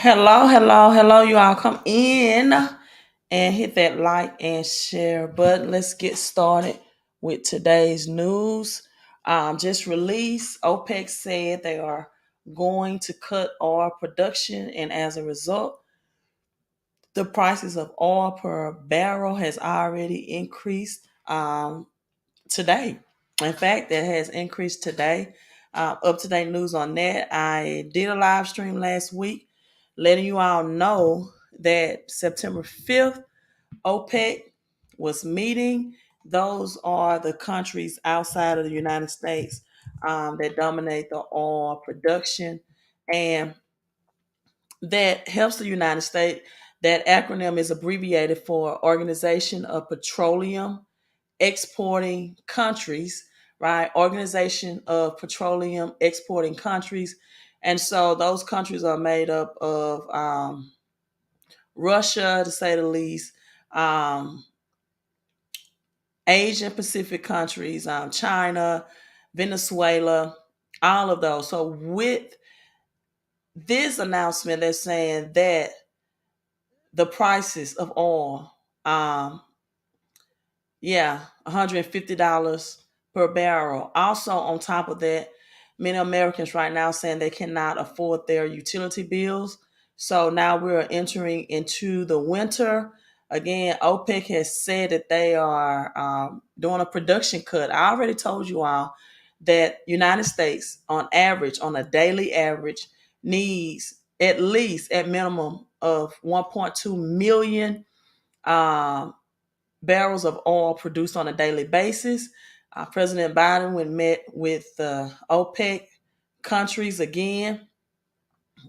Hello. You all come in and hit that like and share button. Let's get started with today's news. Just released, OPEC said they are going to cut oil production, and as a result, the prices of oil per barrel has already increased today. In fact, it has increased today. Up to date news on that. I did a live stream last week letting you all know that September 5th, OPEC was meeting. Those are the countries outside of the United States that dominate the oil production. And that helps the United States. That acronym is abbreviated for Organization of Petroleum Exporting Countries, right? Organization of Petroleum Exporting Countries. And so those countries are made up of Russia, to say the least, um, Asian Pacific countries, China, Venezuela, all of those. So with this announcement, they're saying that the prices of oil, um, yeah, $150 per barrel. Also, on top of that, many Americans right now saying they cannot afford their utility bills. So now we're entering into the winter. Again, OPEC has said that they are doing a production cut. I already told you all that United States, on average, on a daily average, needs at least, at minimum, of 1.2 million um, barrels of oil produced on a daily basis. President Biden, when met with the OPEC countries again,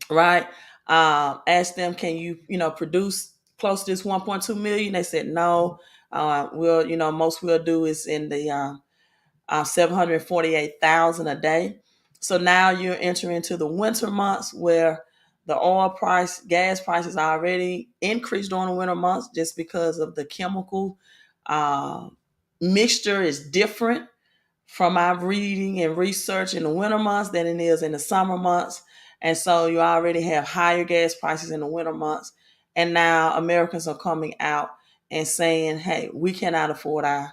right, asked them, "Can you produce close to this 1.2 million?" They said no. Most we'll do is in the 748,000 a day. So now you're entering into the winter months where the oil price, gas prices already increased during the winter months just because of the chemical uh, mixture is different from my reading and research in the winter months than it is in the summer months. And so you already have higher gas prices in the winter months. And now Americans are coming out and saying, hey, we cannot afford our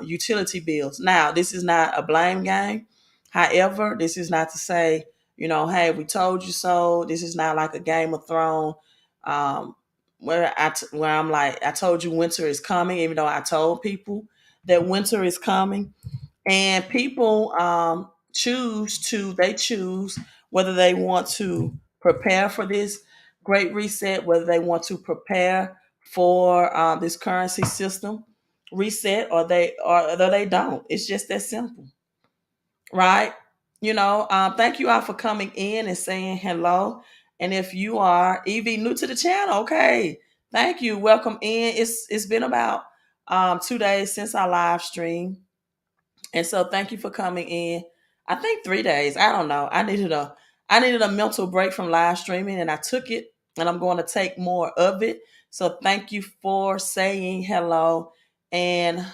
utility bills. Now, this is not a blame game. However, this is not to say, hey, we told you so. This is not like a Game of Thrones um, where I'm like, I told you winter is coming, even though I told people that winter is coming. And people choose whether they want to prepare for this great reset, whether they want to prepare for this currency system reset, or they don't. It's just that simple, right? Thank you all for coming in and saying hello. And if you are EV new to the channel, okay, thank you. Welcome in. It's been about 2 days since I live streamed, and so thank you for coming in. I think 3 days. I don't know. I needed a mental break from live streaming, and I took it, and I'm going to take more of it. So thank you for saying hello, and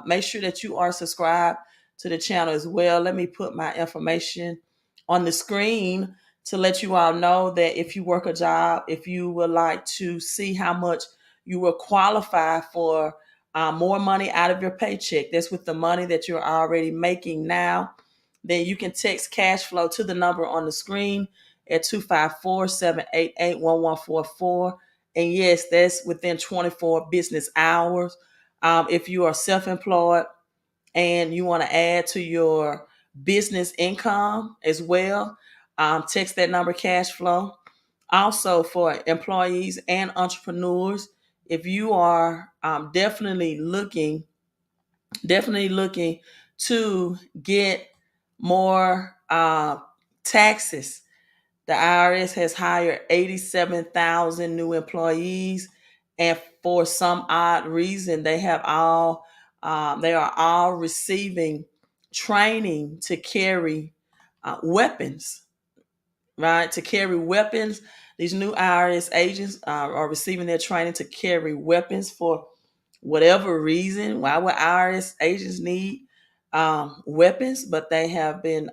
make sure that you are subscribed to the channel as well. Let me put my information on the screen to let you all know that if you work a job, if you would like to see how much you will qualify for more money out of your paycheck. That's with the money that you're already making now. Then you can text cash flow to the number on the screen at 254-788-1144. And yes, that's within 24 business hours. If you are self-employed and you want to add to your business income as well, text that number cash flow. Also, for employees and entrepreneurs, if you are definitely looking to get more taxes, the IRS has hired 87,000 new employees, and for some odd reason, they are all receiving training to carry weapons, right? To carry weapons. These new IRS agents are receiving their training to carry weapons for whatever reason. Why would IRS agents need weapons? But they have been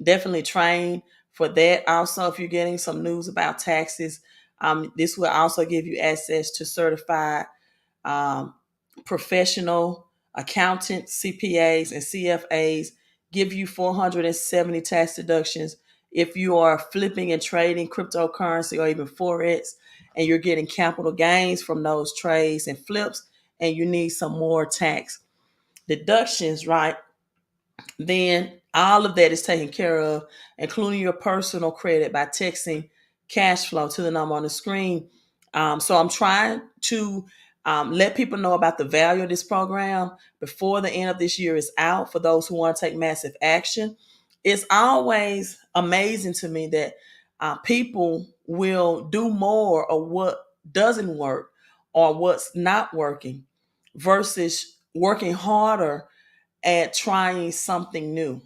definitely trained for that. Also, if you're getting some news about taxes, this will also give you access to certified um, professional accountants, CPAs, and CFAs. Give you 470 tax deductions if you are flipping and trading cryptocurrency or even forex, and you're getting capital gains from those trades and flips, and you need some more tax deductions, right? Then all of that is taken care of, including your personal credit, by texting cash flow to the number on the screen. So I'm trying to let people know about the value of this program before the end of this year is out, for those who want to take massive action. It's always amazing to me that people will do more of what doesn't work or what's not working versus working harder at trying something new,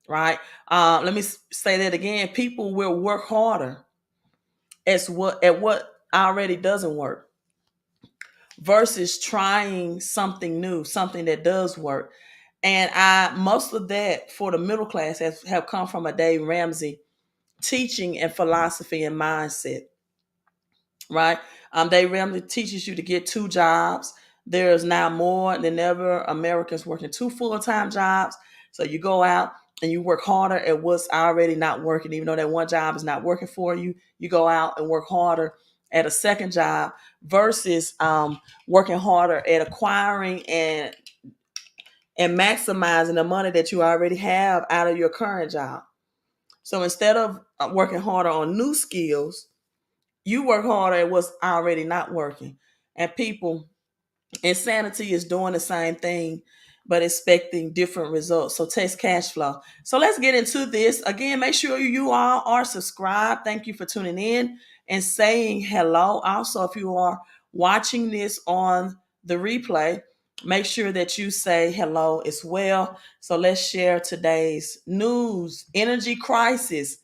right? Let me say that again. People will work harder at what already doesn't work versus trying something new, something that does work. And most of that for the middle class have come from a Dave Ramsey teaching and philosophy and mindset, right? Dave Ramsey teaches you to get two jobs. There's now more than ever Americans working two full-time jobs. So you go out and you work harder at what's already not working, even though that one job is not working for you. You go out and work harder at a second job versus working harder at acquiring and maximizing the money that you already have out of your current job. So instead of working harder on new skills, you work harder at what's already not working. And people, insanity is doing the same thing, but expecting different results. So test cash flow. So let's get into this. Again, make sure you all are subscribed. Thank you for tuning in and saying hello. Also, if you are watching this on the replay, make sure that you say hello as well. So let's share today's news. Energy crisis.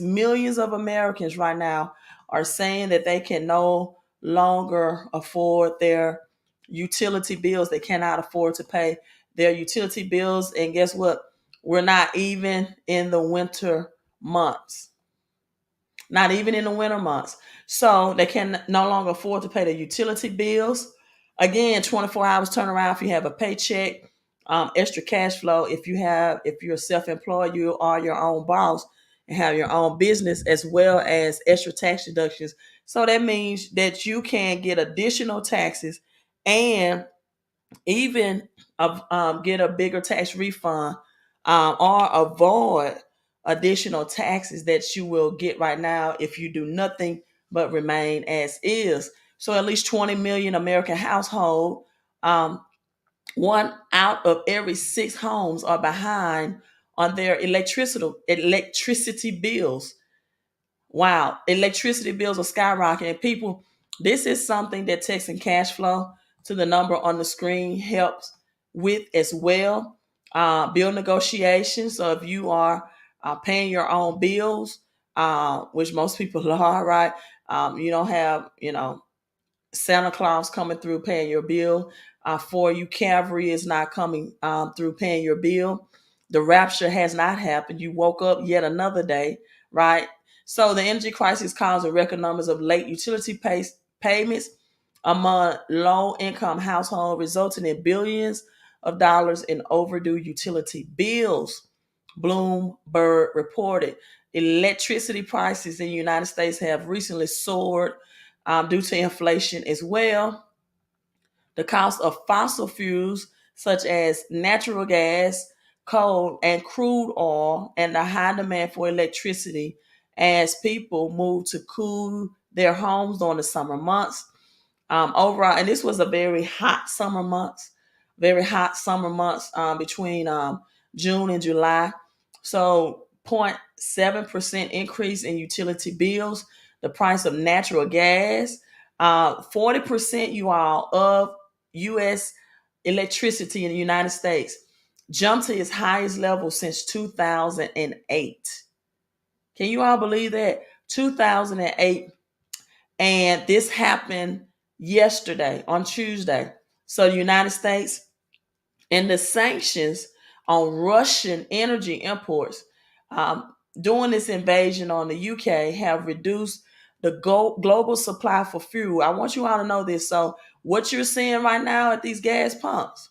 Millions of Americans right now are saying that they can no longer afford their utility bills. They cannot afford to pay their utility bills. And guess what? We're not even in the winter months. Not even in the winter months. So they can no longer afford to pay their utility bills. Again, 24 hours turnaround if you have a paycheck, extra cash flow if you're self-employed, you are your own boss and have your own business, as well as extra tax deductions. So that means that you can get additional taxes and even get a bigger tax refund, or avoid additional taxes that you will get right now if you do nothing but remain as is. So at least 20 million American households, one out of every six homes, are behind on their electricity bills. Wow, electricity bills are skyrocketing. People, this is something that texting cash flow to the number on the screen helps with as well. Bill negotiations. So if you are paying your own bills, which most people are, right? You don't have, Santa Claus coming through paying your bill for you. Cavalry is not coming through paying your bill. The rapture has not happened. You woke up yet another day, right? So the energy crisis causing record numbers of late utility payments among low-income households, resulting in billions of dollars in overdue utility bills. Bloomberg reported electricity prices in the United States have recently soared due to inflation as well. The cost of fossil fuels such as natural gas, coal, and crude oil, and the high demand for electricity as people move to cool their homes during the summer months. Overall, and this was a very hot summer months between June and July. So 0.7% increase in utility bills. The price of natural gas, 40%, you all, of U.S. electricity in the United States jumped to its highest level since 2008. Can you all believe that? 2008. And this happened yesterday on Tuesday. So the United States and the sanctions on Russian energy imports during this invasion on the UK have reduced the global supply for fuel. I want you all to know this. So, what you're seeing right now at these gas pumps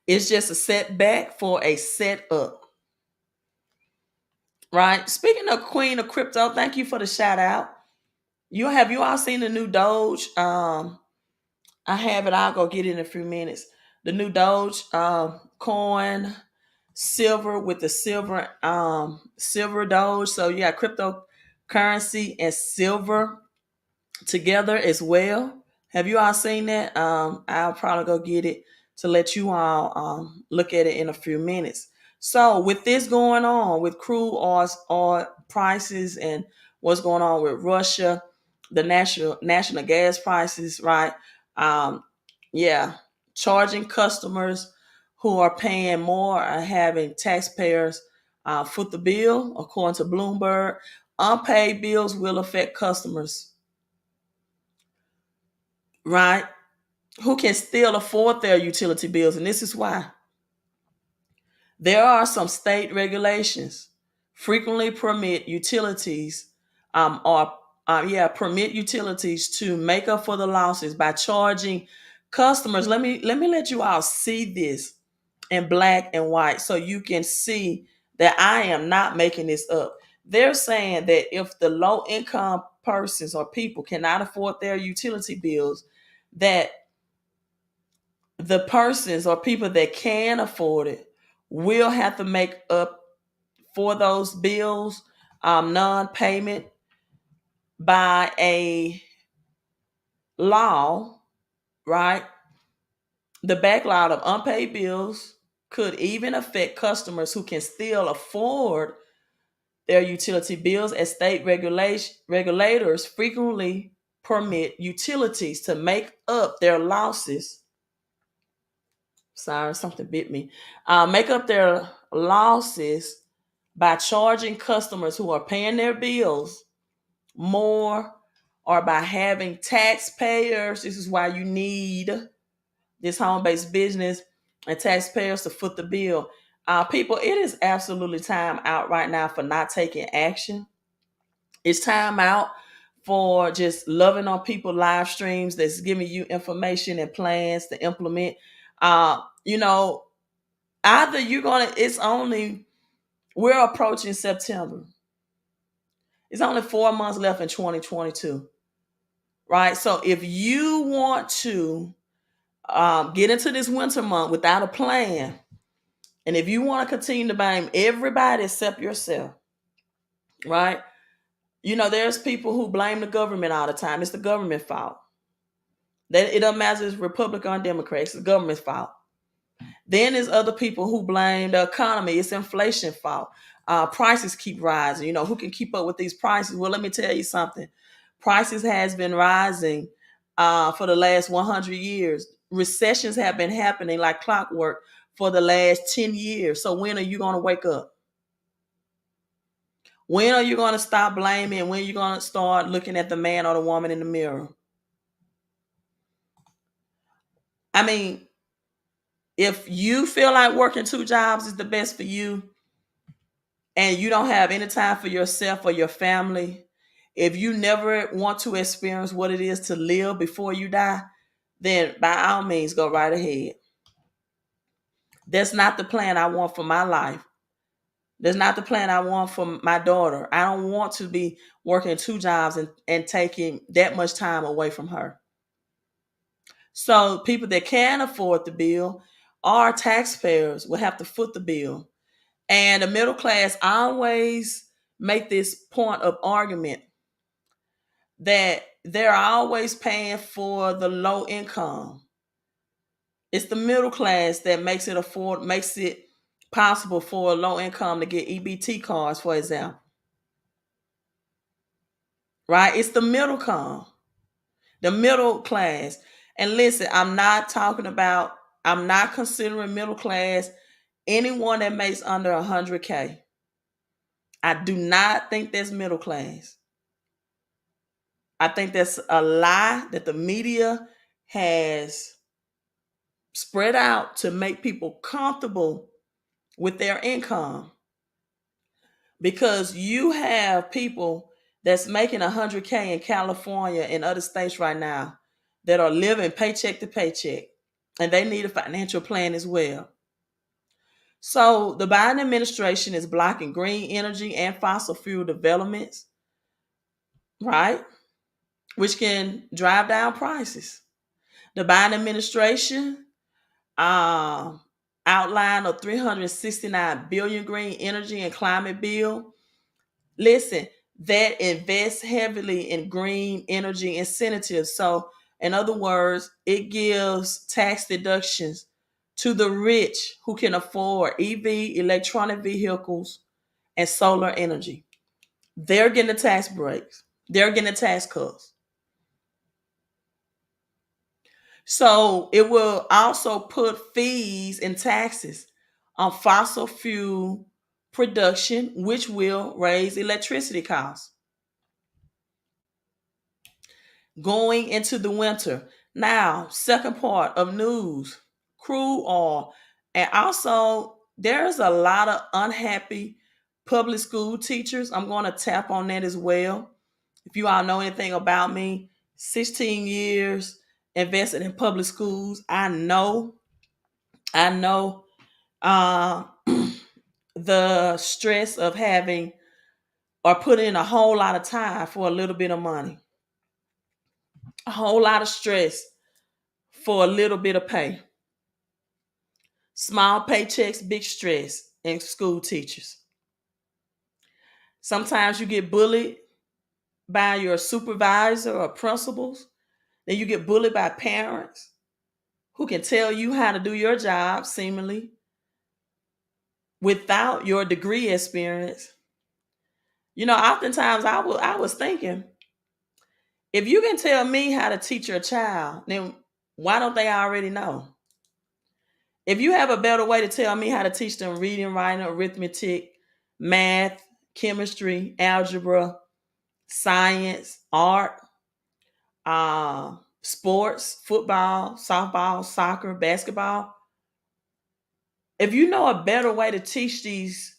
is just a setback for a setup, right? Speaking of Queen of Crypto, thank you for the shout out. You all seen the new Doge? I have it. I'll go get it in a few minutes. The new Doge coin, silver with the silver Doge. So you got cryptocurrency and silver together as well. Have you all seen that? I'll probably go get it to let you all look at it in a few minutes. So with this going on with crude oil prices and what's going on with Russia, the national gas prices, right? Um, yeah, charging customers who are paying more are having taxpayers foot the bill, according to Bloomberg. Unpaid bills will affect customers, right? Who can still afford their utility bills. And this is why there are some state regulations frequently permit utilities or permit utilities to make up for the losses by charging customers. Let you all see this in black and white so you can see that I am not making this up. They're saying that if the low income persons or people cannot afford their utility bills, that the persons or people that can afford it will have to make up for those bills non-payment by a law, right? The backlog of unpaid bills could even affect customers who can still afford their utility bills, as state regulators frequently permit utilities to make up their losses. Sorry, something bit me. Make up their losses by charging customers who are paying their bills more, or by having taxpayers. This is why you need this home-based business and taxpayers to foot the bill. People, it is absolutely time out right now for not taking action. It's time out for just loving on people live streams that's giving you information and plans to implement. You know, either you're gonna, it's only, we're approaching September. It's only 4 months left in 2022, right? So if you want to get into this winter month without a plan, and if you want to continue to blame everybody except yourself, right? You know, there's people who blame the government all the time. It's the government's fault. That it doesn't matter if it's Republican or Democrat, it's the government's fault. Then there's other people who blame the economy. It's inflation fault. Prices keep rising. You know, who can keep up with these prices? Well, let me tell you something. Prices has been rising for the last 100 years. Recessions have been happening like clockwork for the last 10 years. So when are you going to wake up? When are you going to stop blaming? When are you going to start looking at the man or the woman in the mirror? I mean, if you feel like working two jobs is the best for you, and you don't have any time for yourself or your family, if you never want to experience what it is to live before you die, then by all means go right ahead. That's not the plan I want for my life. That's not the plan I want for my daughter. I don't want to be working two jobs and taking that much time away from her. So people that can afford the bill, our taxpayers, will have to foot the bill. And the middle class always make this point of argument that they're always paying for the low income. It's the middle class that makes it possible for a low income to get EBT cards, for example. Right? It's the middle class. And listen, I'm not considering middle class anyone that makes under 100K. I do not think that's middle class. I think that's a lie that the media has spread out to make people comfortable with their income, because you have people that's making 100K in California and other states right now that are living paycheck to paycheck, and they need a financial plan as well. So the Biden administration is blocking green energy and fossil fuel developments, right? Which can drive down prices. The Biden administration um, outlined a 369 billion green energy and climate bill. Listen, that invests heavily in green energy incentives. So, in other words, it gives tax deductions to the rich who can afford EV, electronic vehicles, and solar energy. They're getting the tax breaks. They're getting the tax cuts. So it will also put fees and taxes on fossil fuel production, which will raise electricity costs going into the winter. Now, second part of news, crude oil. And also, there's a lot of unhappy public school teachers. I'm going to tap on that as well. If you all know anything about me, 16 years invested in public schools. I know uh, the stress of having or putting in a whole lot of time for a little bit of money, a whole lot of stress for a little bit of pay. Small paychecks, big stress in school teachers. Sometimes you get bullied by your supervisor or principals. Then you get bullied by parents who can tell you how to do your job seemingly without your degree experience. Oftentimes I was thinking, if you can tell me how to teach your child, then why don't they already know? If you have a better way to tell me how to teach them reading, writing, arithmetic, math, chemistry, algebra, science, art, sports, football, softball, soccer, basketball, if you know a better way to teach these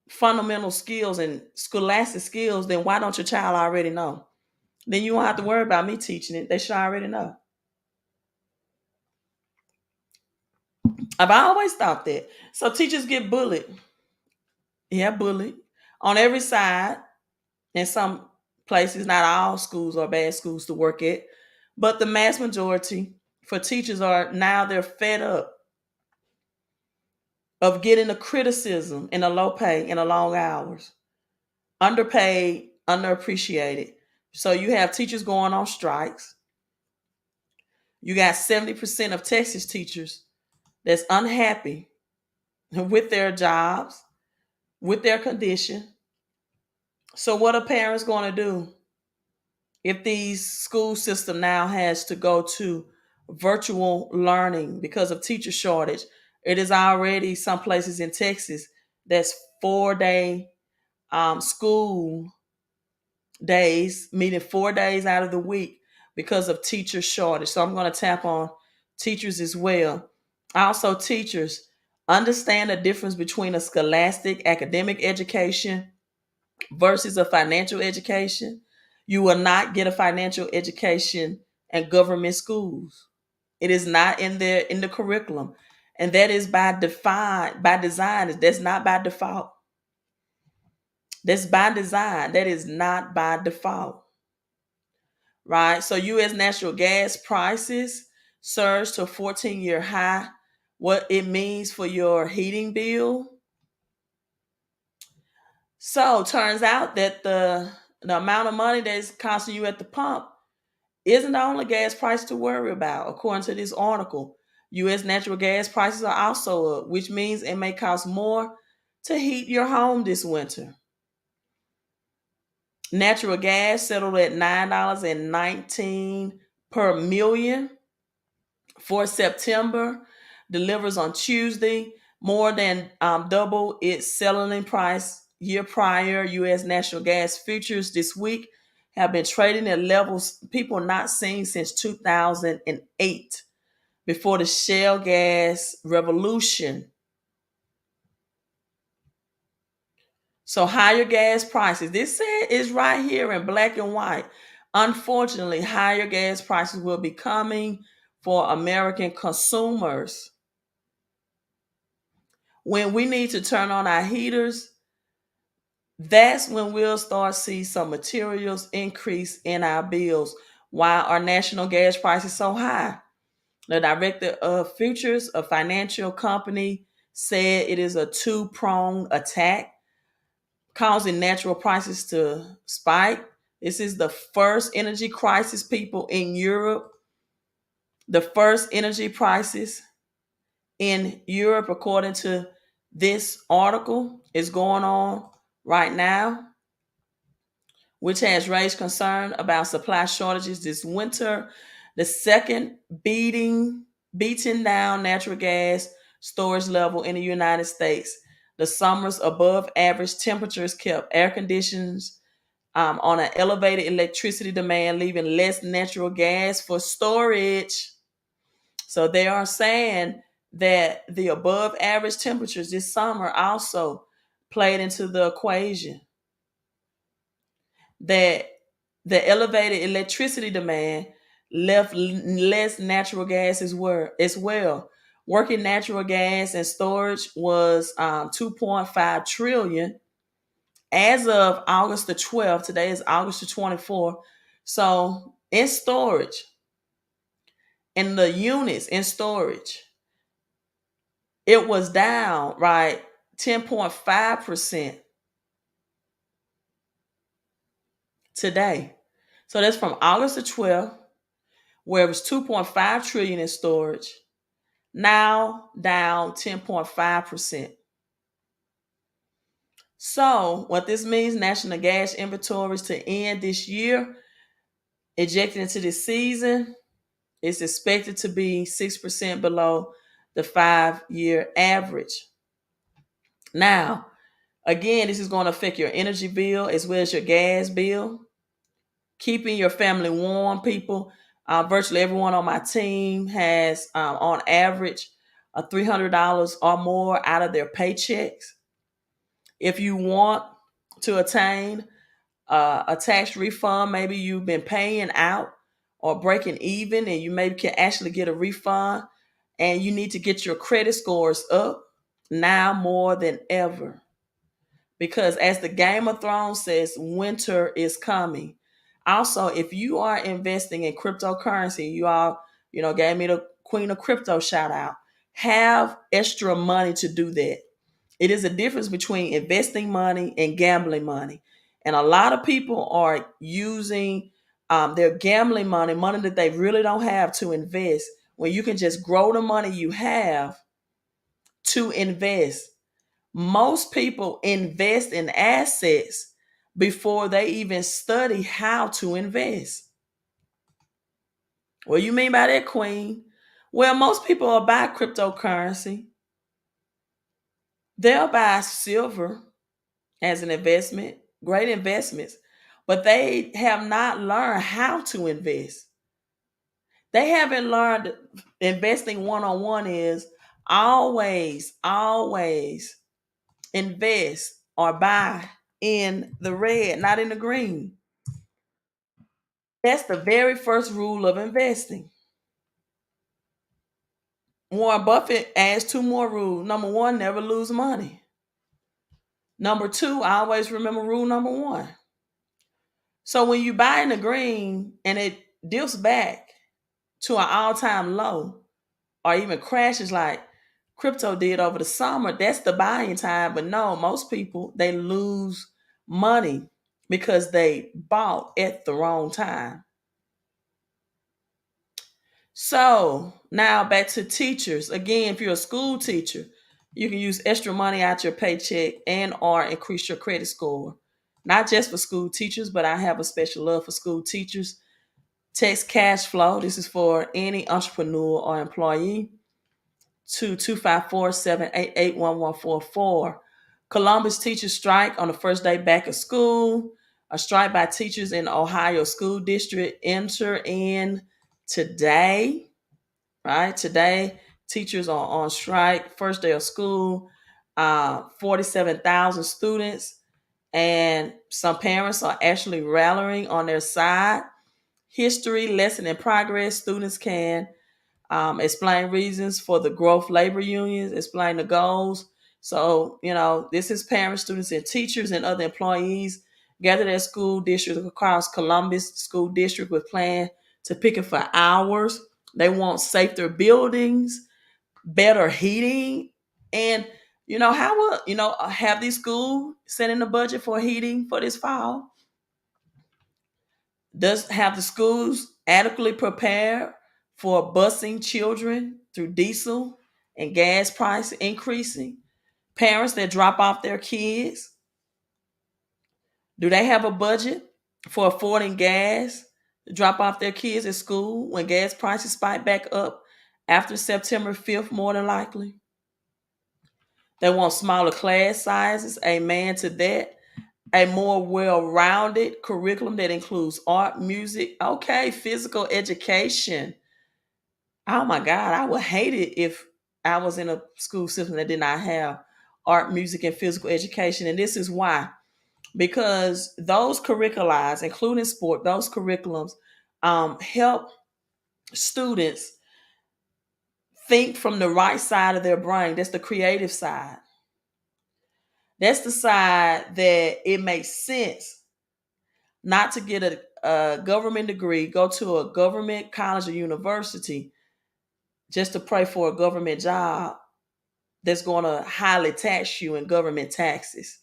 fundamental skills and scholastic skills, then why don't your child already know? Then you don't have to worry about me teaching it. They should already know. I've always thought that. So teachers get bullied. Yeah, bullied on every side. In some places, not all schools are bad schools to work at, but the mass majority for teachers are now they're fed up of getting the criticism and the low pay and the long hours, underpaid, underappreciated. So you have teachers going on strikes. You got 70% of Texas teachers that's unhappy with their jobs, with their condition. So what are parents going to do if these school system now has to go to virtual learning because of teacher shortage? It is already some places in Texas that's 4-day school days, meaning 4 days out of the week because of teacher shortage. So I'm going to tap on teachers as well. Also, teachers understand the difference between a scholastic academic education versus a financial education. You will not get a financial education in government schools. It is not in the curriculum. And that is by design. That's not by default. That's by design. That is not by default. Right? So US natural gas prices surged to a 14-year high. What it means for your heating bill. So turns out that the amount of money that's costing you at the pump isn't the only gas price to worry about. According to this article, U.S. natural gas prices are also up, which means it may cost more to heat your home this winter. Natural gas settled at $9.19 per million for September. Delivers on Tuesday, more than double its selling price year prior. U.S. natural gas futures this week have been trading at levels people not seen since 2008. before the shale gas revolution. So higher gas prices. This is right here in black and white. Unfortunately, higher gas prices will be coming for American consumers. When we need to turn on our heaters, that's when we'll start see some materials increase in our bills. Why are national gas prices so high? The director of futures, a financial company, said it is a two-pronged attack causing natural prices to spike. This is the first energy crisis, people, in Europe. The first energy crisis in Europe, according to this article, is going on right now, which has raised concern about supply shortages this winter. The second beating down natural gas storage level in the United States. The summer's above average temperatures kept air conditions on an elevated electricity demand, leaving less natural gas for storage. So they are saying that the above average temperatures this summer also played into the equation. That the elevated electricity demand left less natural gas as well. Working natural gas and storage was 2.5 trillion as of August the 12th. Today is August the 24th. So in storage, in the units in storage, it was down, right, 10.5% today. So that's from August the 12th, where it was 2.5 trillion in storage, now down 10.5%. So what this means, national gas inventories to end this year, ejected into this season, is expected to be 6% below the 5-year average. Now, again, this is going to affect your energy bill as well as your gas bill. Keeping your family warm, people. Virtually everyone on my team has, on average, $300 or more out of their paychecks. If you want to attain a tax refund, maybe you've been paying out or breaking even, and you maybe can actually get a refund, and you need to get your credit scores up now more than ever. Because as the Game of Thrones says, winter is coming. Also, if you are investing in cryptocurrency, you all, gave me the Queen of Crypto shout out. Have extra money to do that. It is a difference between investing money and gambling money. And a lot of people are using their gambling money that they really don't have, to invest, when you can just grow the money you have to invest. Most people invest in assets before they even study how to invest. What do you mean by that, Queen? Well, most people will buy cryptocurrency. They'll buy silver as an investment, great investments, but they have not learned how to invest. They haven't learned investing one-on-one is always invest or buy in the red, not in the green. That's the very first rule of investing. Warren Buffett adds two more rules. Number one, never lose money. Number two, I always remember rule number one. So when you buy in the green and it dips back to an all-time low, or even crashes like crypto did over the summer, that's the buying time. But no, most people, they lose money because they bought at the wrong time. So now back to teachers. Again, if you're a school teacher, you can use extra money out your paycheck and or increase your credit score. Not just for school teachers, but I have a special love for school teachers. Text cash flow. This is for any entrepreneur or employee to 254-788-1144. Columbus teachers strike on the first day back of school. A strike by teachers in Ohio school district enter in today. right? Today, teachers are on strike, first day of school, 47,000 students, and some parents are actually rallying on their side. History, lesson in progress, students can explain reasons for the growth labor unions, explain the goals. So, this is parents, students, and teachers and other employees gathered at school districts across Columbus school district with plan to picket for hours. They want safer buildings, better heating, and how will have these schools setting the budget for heating for this fall? Does have the schools adequately prepared for busing children through diesel and gas price increasing? Parents that drop off their kids, do they have a budget for affording gas to drop off their kids at school when gas prices spike back up after September 5th, more than likely? They want smaller class sizes, amen to that. A more well-rounded curriculum that includes art, music, okay, physical education. Oh my God, I would hate it if I was in a school system that did not have art, music, and physical education. And this is why. Because those curricula, including sport, those curriculums help students think from the right side of their brain. That's the creative side. That's the side that it makes sense not to get a government degree, go to a government college or university just to pray for a government job that's going to highly tax you in government taxes.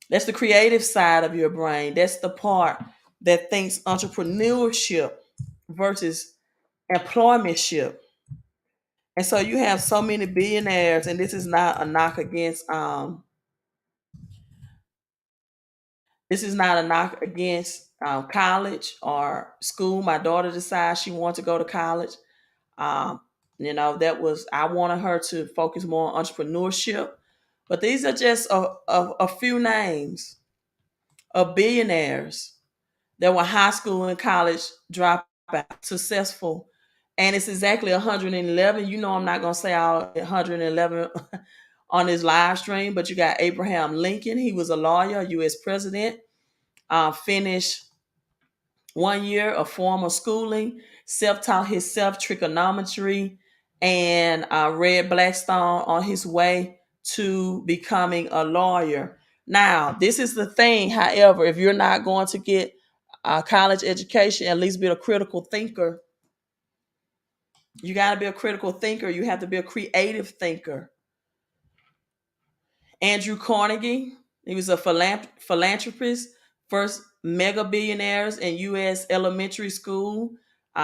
That's the creative side of your brain. That's the part that thinks entrepreneurship versus employmentship. And so you have so many billionaires, and this is not a knock against college or school. My daughter decides she wants to go to college. Um, that was I wanted her to focus more on entrepreneurship. But these are just a few names of billionaires that were high school and college dropouts, successful. And it's exactly 111. I'm not going to say all 111 on this live stream, but you got Abraham Lincoln. He was a lawyer, U.S. president, finished 1 year of formal schooling, self-taught himself trigonometry, and read Blackstone on his way to becoming a lawyer. Now, this is the thing, however, if you're not going to get a college education, at least be a critical thinker. You got to be a critical thinker. You have to be a creative thinker. Andrew Carnegie, he was a philanthropist, first mega billionaires in U.S. elementary school.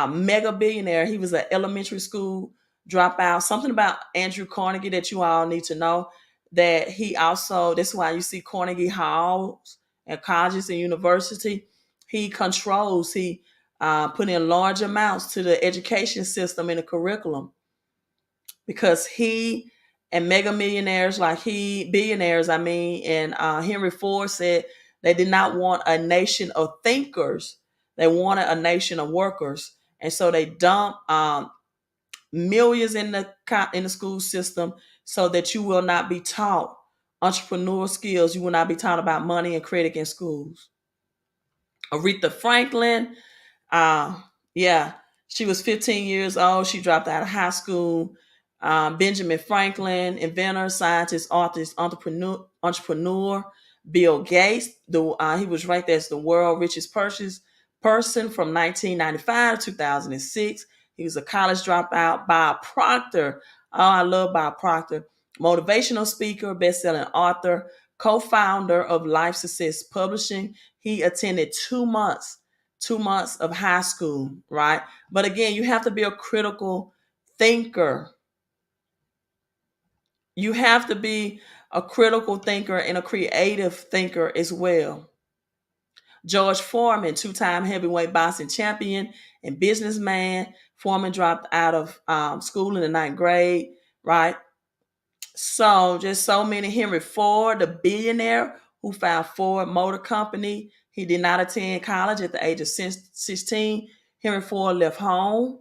Mega billionaire. He was an elementary school dropout. Something about Andrew Carnegie that you all need to know, that he also, that's why you see Carnegie Halls and colleges and university. He controls, he put in large amounts to the education system and the curriculum, because he and mega millionaires like billionaires, and Henry Ford said they did not want a nation of thinkers. They wanted a nation of workers. And so they dumped millions in the school system so that you will not be taught entrepreneur skills. You will not be taught about money and credit in schools. Aretha Franklin, uh, yeah, she was 15 years old. She dropped out of high school. Benjamin Franklin, inventor, scientist, author, entrepreneur. Bill Gates, he was ranked as the world richest person from 1995 to 2006. He was a college dropout. Bob Proctor, oh, I love Bob Proctor. Motivational speaker, best-selling author, co-founder of Life Success Publishing. He attended 2 months of high school, right? But again, you have to be a critical thinker. You have to be a critical thinker and a creative thinker as well. George Foreman, two-time heavyweight boxing champion and businessman. Foreman dropped out of school in the ninth grade, right? So just so many. Henry Ford, the billionaire who founded Ford Motor Company. He did not attend college at the age of 16. Henry Ford left home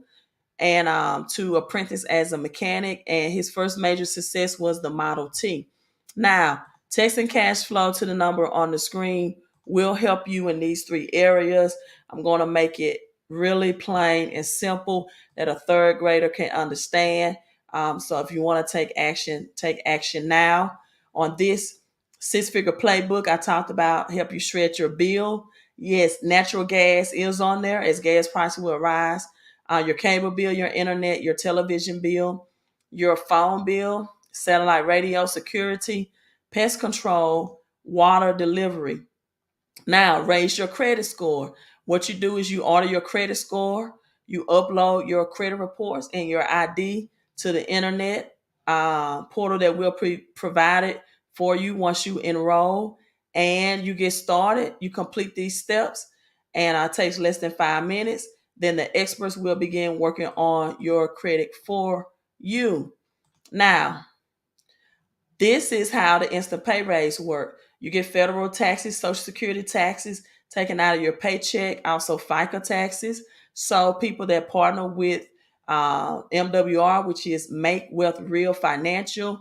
and to apprentice as a mechanic. And his first major success was the Model T. Now, texting cash flow to the number on the screen will help you in these three areas. I'm going to make it really plain and simple that a third grader can understand. So if you want to take action now. On this six-figure playbook I talked about, help you shred your bill. Yes, natural gas is on there as gas prices will rise. Your cable bill, your internet, your television bill, your phone bill, satellite radio, security, pest control, water delivery. Now, raise your credit score. What you do is you order your credit score, you upload your credit reports and your ID to the internet portal that will be provided for you once you enroll, and you get started. You complete these steps, and it takes less than 5 minutes. Then the experts will begin working on your credit for you. Now, this is how the instant pay raise work. You get federal taxes, social security taxes taken out of your paycheck, also FICA taxes. So people that partner with MWR, which is Make Wealth Real Financial,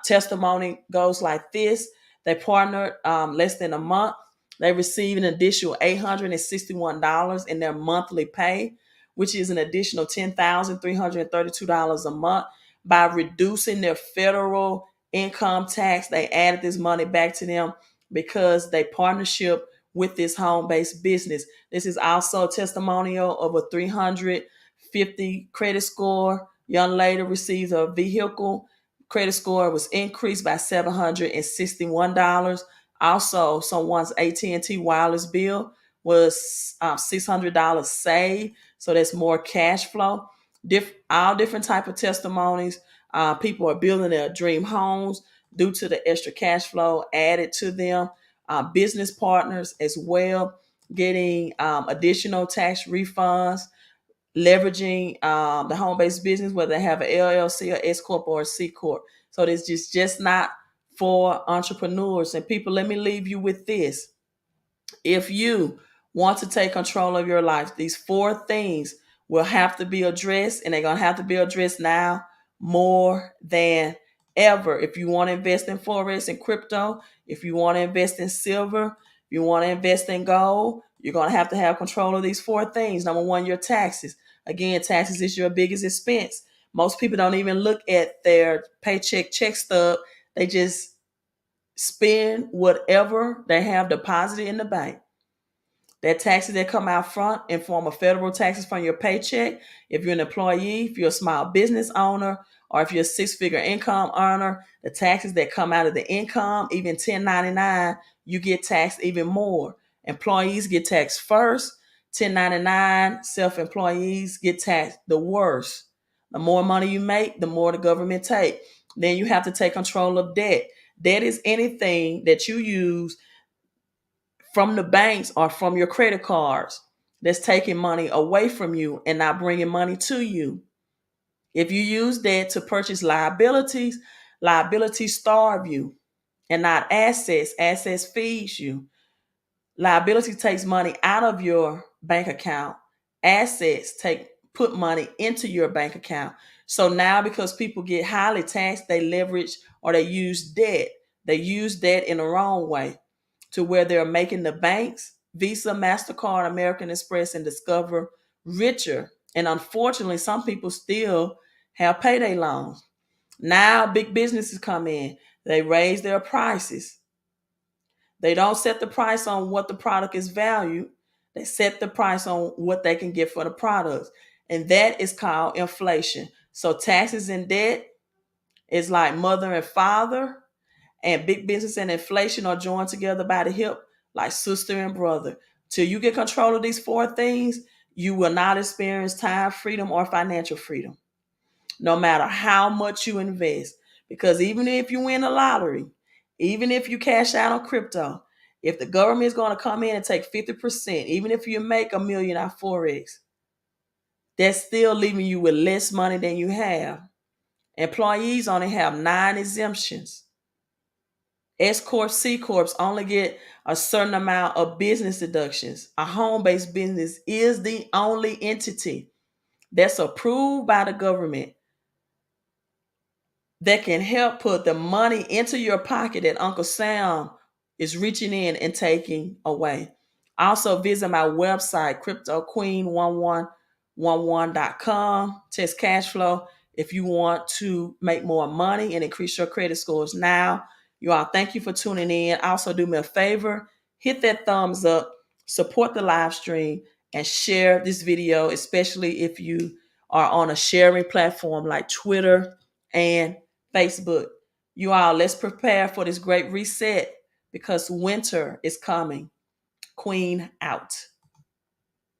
testimony goes like this. They partnered less than a month. They received an additional $861 in their monthly pay, which is an additional $10,332 a month. By reducing their federal income tax, they added this money back to them because they partnership with this home-based business. This is also a testimonial of a 350 credit score. Young lady receives a vehicle. Credit score was increased by $761. Also, someone's AT&T wireless bill was $600 saved. So that's more cash flow. All different type of testimonies. People are building their dream homes due to the extra cash flow added to them. Business partners as well, getting additional tax refunds, leveraging the home-based business, whether they have an LLC or S corp or a C corp. So it's just not for entrepreneurs. And people, let me leave you with this. If you want to take control of your life, these four things will have to be addressed, and they're going to have to be addressed now more than ever. If you want to invest in forex and crypto, if you want to invest in silver, if you want to invest in gold, you're going to have control of these four things. Number one, your taxes. Again, taxes is your biggest expense. Most people don't even look at their paycheck check stub. They just spend whatever they have deposited in the bank. That taxes that come out front in form of federal taxes from your paycheck, if you're an employee, if you're a small business owner, or if you're a six-figure income earner, the taxes that come out of the income, even 1099, you get taxed even more. Employees get taxed first. 1099 self-employees get taxed the worst. The more money you make, the more the government take. Then you have to take control of debt. Debt is anything that you use from the banks or from your credit cards that's taking money away from you and not bringing money to you. If you use that to purchase liabilities, liabilities starve you and not assets. Assets feeds you. Liability takes money out of your bank account. Assets put money into your bank account. So now, because people get highly taxed, they leverage or they use debt. They use debt in the wrong way, to where they're making the banks, Visa, MasterCard, American Express, and Discover richer. And unfortunately, some people still have payday loans. Now big businesses come in. They raise their prices. They don't set the price on what the product is valued. They set the price on what they can get for the products. And that is called inflation. So taxes and debt is like mother and father, and big business and inflation are joined together by the hip like sister and brother. Till you get control of these four things, you will not experience time freedom or financial freedom, no matter how much you invest. Because even if you win the lottery, even if you cash out on crypto, if the government is going to come in and take 50%, even if you make $1 million out Forex, that's still leaving you with less money than you have. Employees only have 9 exemptions. S Corp, C Corps only get a certain amount of business deductions. A home based business is the only entity that's approved by the government that can help put the money into your pocket that Uncle Sam is reaching in and taking away. Also, visit my website, cryptoqueen1111.com. Test cash flow if you want to make more money and increase your credit scores now. You all, thank you for tuning in. Also, do me a favor, hit that thumbs up, support the live stream, and share this video, especially if you are on a sharing platform like Twitter and Facebook. You all, let's prepare for this great reset because winter is coming. Queen out.